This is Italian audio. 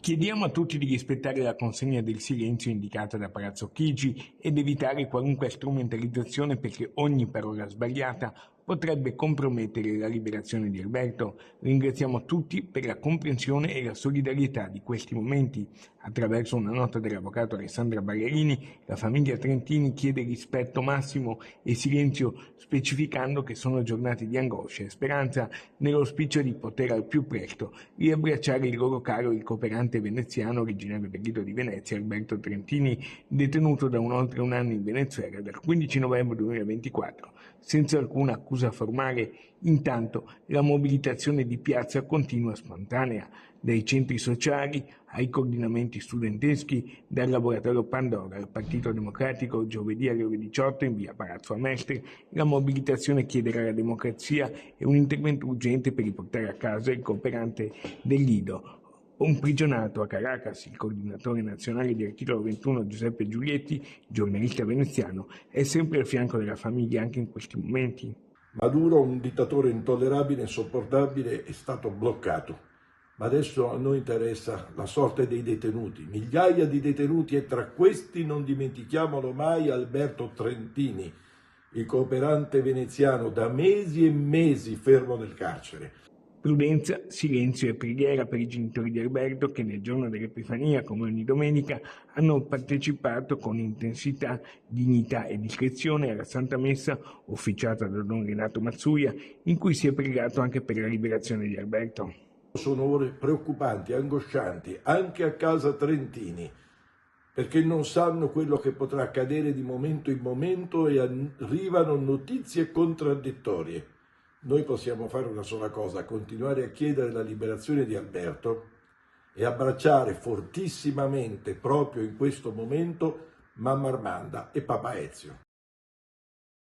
Chiediamo a tutti di rispettare la consegna del silenzio indicata da Palazzo Chigi ed evitare qualunque strumentalizzazione perché ogni parola sbagliata potrebbe compromettere la liberazione di Alberto. Ringraziamo tutti per la comprensione e la solidarietà di questi momenti. Attraverso una nota dell'avvocato Alessandra Ballerini, la famiglia Trentini chiede rispetto massimo e silenzio, specificando che sono giornate di angoscia e speranza nell'auspicio di poter al più presto riabbracciare il loro caro, il cooperante veneziano originario del Lido di Venezia, Alberto Trentini, detenuto da oltre un anno in Venezuela dal 15 novembre 2024, senza alcuna accusa formale. Intanto la mobilitazione di piazza continua spontanea, dai centri sociali ai coordinamenti studenteschi, dal laboratorio Pandora al Partito Democratico. Giovedì alle ore 18 in via Palazzo Amestre la mobilitazione chiederà la democrazia e un intervento urgente per riportare a casa il cooperante del Lido, imprigionato a Caracas. Il coordinatore nazionale di Articolo 21 Giuseppe Giulietti, giornalista veneziano, è sempre al fianco della famiglia anche in questi momenti. Maduro, un dittatore intollerabile e insopportabile, è stato bloccato. Ma adesso a noi interessa la sorte dei detenuti, migliaia di detenuti, e tra questi non dimentichiamolo mai Alberto Trentini, il cooperante veneziano da mesi e mesi fermo nel carcere. Prudenza, silenzio e preghiera per i genitori di Alberto che nel giorno dell'Epifania, come ogni domenica, hanno partecipato con intensità, dignità e discrezione alla Santa Messa officiata da Don Renato Mazzuia, in cui si è pregato anche per la liberazione di Alberto. Sono ore preoccupanti, angoscianti, anche a casa Trentini, perché non sanno quello che potrà accadere di momento in momento e arrivano notizie contraddittorie. Noi possiamo fare una sola cosa: continuare a chiedere la liberazione di Alberto e abbracciare fortissimamente, proprio in questo momento, mamma Armanda e papà Ezio.